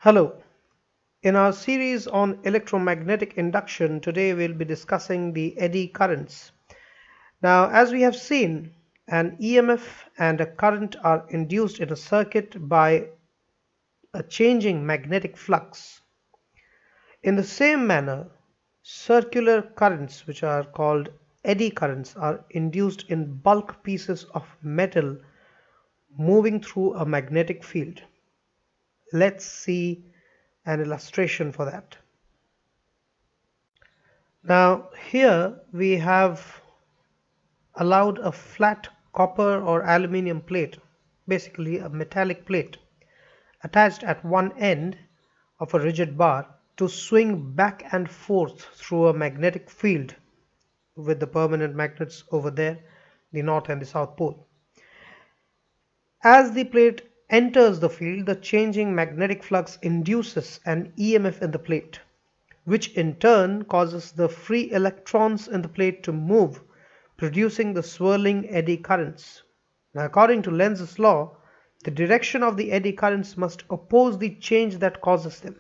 Hello. In our series on electromagnetic induction, today we'll be discussing the eddy currents. Now, as we have seen, an EMF and a current are induced in a circuit by a changing magnetic flux. In the same manner, circular currents, which are called eddy currents, are induced in bulk pieces of metal moving through a magnetic field. Let's see an illustration for that. Now here we have allowed a flat copper or aluminium plate, basically a metallic plate, attached at one end of a rigid bar to swing back and forth through a magnetic field with the permanent magnets over there, the north and the south pole. As the plate enters the field, the changing magnetic flux induces an EMF in the plate, which in turn causes the free electrons in the plate to move, producing the swirling eddy currents. Now, according to Lenz's law, the direction of the eddy currents must oppose the change that causes them.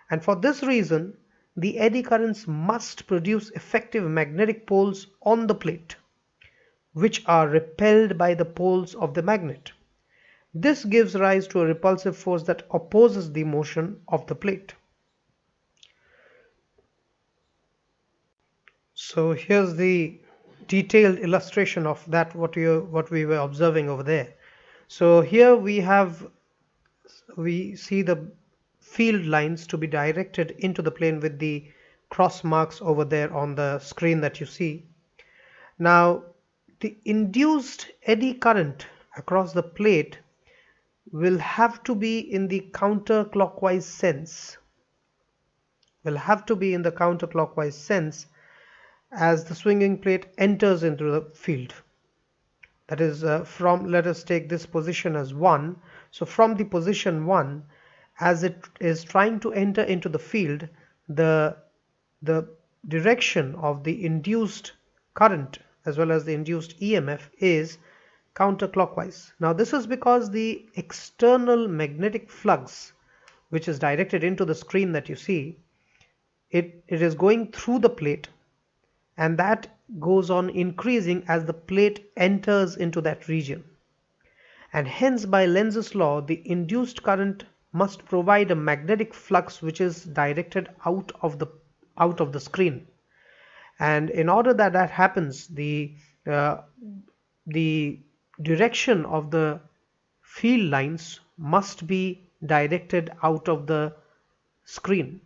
And for this reason, the eddy currents must produce effective magnetic poles on the plate, which are repelled by the poles of the magnet. This gives rise to a repulsive force that opposes the motion of the plate. So here's the detailed illustration of that what we were observing over there. So here we see the field lines to be directed into the plane with the cross marks over there on the screen that you see. Now the induced eddy current across the plate will have to be in the counterclockwise sense. As the swinging plate enters into the field. That is let us take this position as 1. So from the position 1, as it is trying to enter into the field, the direction of the induced current as well as the induced EMF is counterclockwise. Now this is because the external magnetic flux, which is directed into the screen that you see, it is going through the plate, and that goes on increasing as the plate enters into that region. And hence, by Lenz's law, the induced current must provide a magnetic flux which is directed out of the screen. And in order that that happens, the direction of the field lines must be directed out of the screen,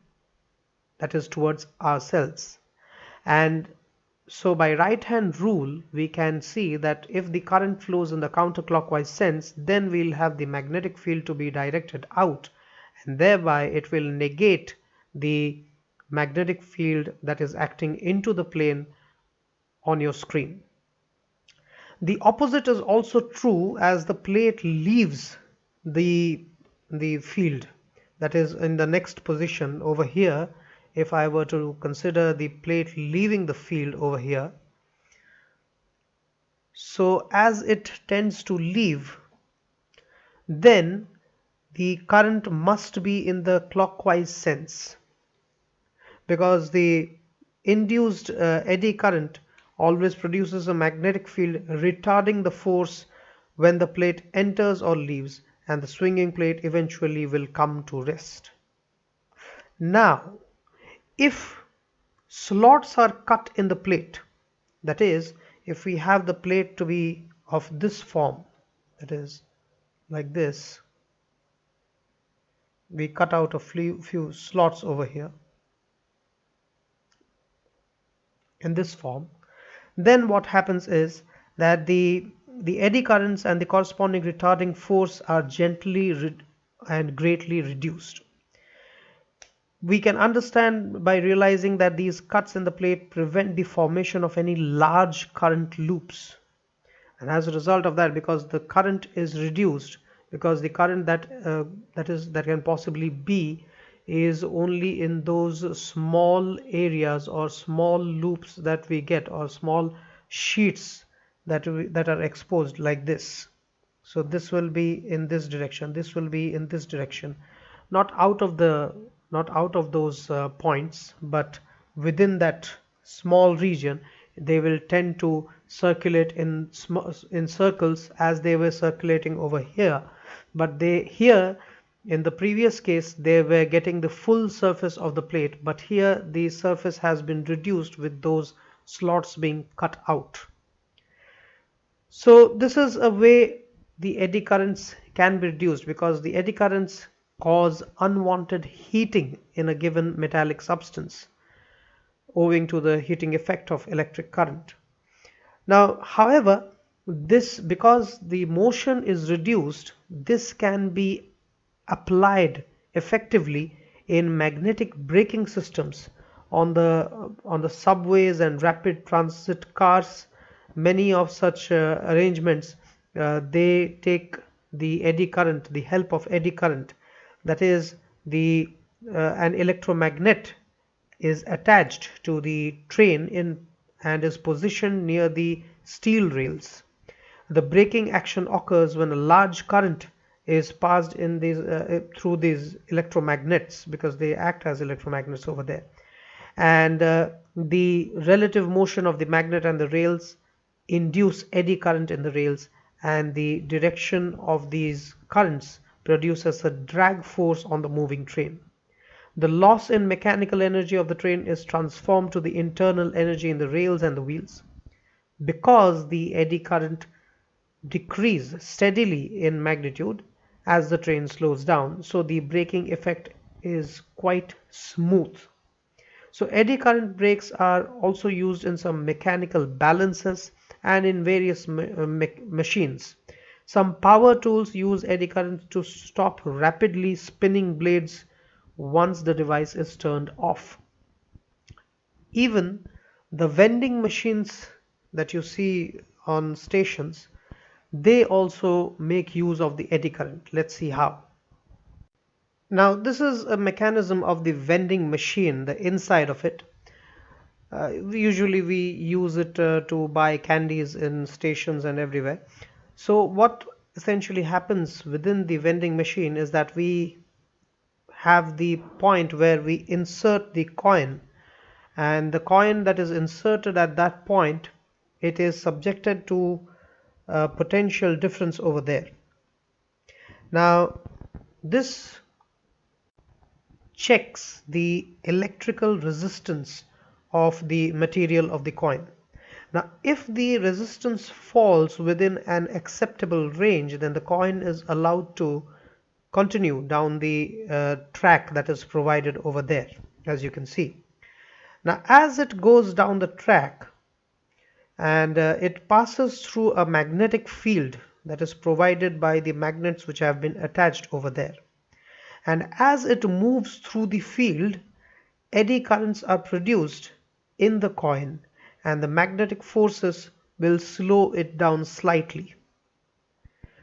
that is towards ourselves. And so by right hand rule we can see that if the current flows in the counterclockwise sense, then we'll have the magnetic field to be directed out, and thereby it will negate the magnetic field that is acting into the plane on your screen. The opposite is also true as the plate leaves the field, that is in the next position over here. If I were to consider the plate leaving the field over here, so as it tends to leave, then the current must be in the clockwise sense, because the induced eddy current always produces a magnetic field retarding the force when the plate enters or leaves, and the swinging plate eventually will come to rest. Now if slots are cut in the plate, that is, if we have the plate to be of this form, that is like this, we cut out a few slots over here in this form, then what happens is that the eddy currents and the corresponding retarding force are gently and greatly reduced. We can understand by realizing that these cuts in the plate prevent the formation of any large current loops, and as a result of that, because the current is reduced, because the current that can possibly be is only in those small areas or small loops that we get, or small sheets that are exposed like this. So this will be in this direction, this will be in this direction, not out of the not out of those points, but within that small region. They will tend to circulate in circles as they were circulating over here, but they here in the previous case they were getting the full surface of the plate, but here the surface has been reduced with those slots being cut out. So this is a way the eddy currents can be reduced, because the eddy currents cause unwanted heating in a given metallic substance owing to the heating effect of electric current. Now, however, this because the motion is reduced, this can be applied effectively in magnetic braking systems on the subways and rapid transit cars. Many of such arrangements, they take the eddy current, the help of eddy current, that is an electromagnet is attached to the train and is positioned near the steel rails. The braking action occurs when a large current is passed in through these electromagnets, because they act as electromagnets over there. And the relative motion of the magnet and the rails induce eddy current in the rails, and the direction of these currents produces a drag force on the moving train. The loss in mechanical energy of the train is transformed to the internal energy in the rails and the wheels. Because the eddy current decreases steadily in magnitude as the train slows down, so the braking effect is quite smooth. So eddy current brakes are also used in some mechanical balances and in various machines. Some power tools use eddy current to stop rapidly spinning blades once the device is turned off. Even the vending machines that you see on stations, they also make use of the eddy current. Let's see how. Now this is a mechanism of the vending machine, the inside of it. Usually we use it to buy candies in stations and everywhere. So what essentially happens within the vending machine is that we have the point where we insert the coin, and the coin that is inserted at that point, it is subjected to a potential difference over there. Now this checks the electrical resistance of the material of the coin. Now if the resistance falls within an acceptable range, then the coin is allowed to continue down the track that is provided over there, as you can see. Now as it goes down the track, and it passes through a magnetic field that is provided by the magnets which have been attached over there, and as it moves through the field, eddy currents are produced in the coin, and the magnetic forces will slow it down slightly.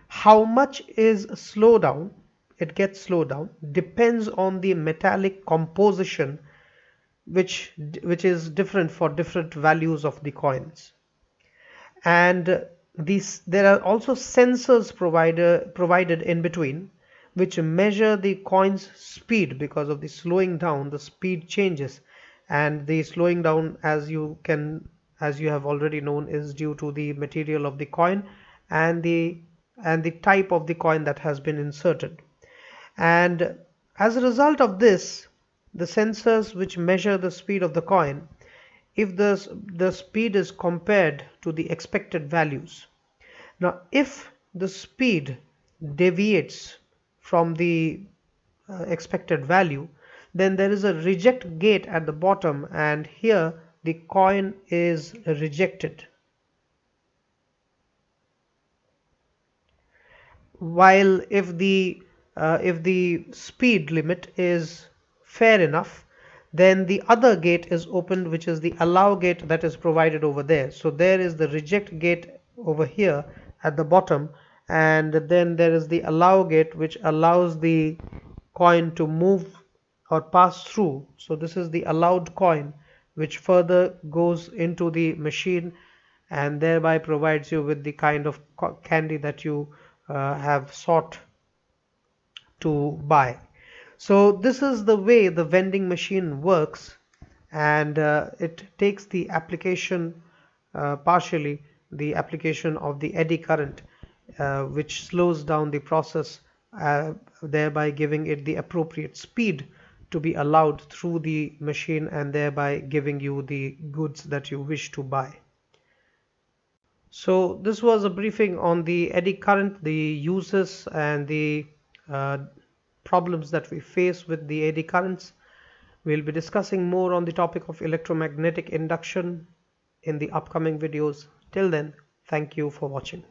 How much is slowed down? It gets slowed down depends on the metallic composition, which is different for different values of the coins. And there are also sensors provided in between, which measure the coin's speed. Because of the slowing down, the speed changes, and the slowing down, as you have already known, is due to the material of the coin and the type of the coin that has been inserted. And as a result of this, the sensors which measure the speed of the coin, if the speed is compared to the expected values. Now if the speed deviates from the expected value, then there is a reject gate at the bottom, and here the coin is rejected. While if the speed limit is fair enough, then the other gate is opened, which is the allow gate that is provided over there. So there is the reject gate over here at the bottom, and then there is the allow gate which allows the coin to move or pass through. So this is the allowed coin, which further goes into the machine and thereby provides you with the kind of candy that you have sought to buy. So this is the way the vending machine works, and it takes the application partially the application of the eddy current, which slows down the process, thereby giving it the appropriate speed to be allowed through the machine and thereby giving you the goods that you wish to buy. So this was a briefing on the eddy current, the uses and the uh, problems that we face with the eddy currents. We'll be discussing more on the topic of electromagnetic induction in the upcoming videos. Till then, thank you for watching.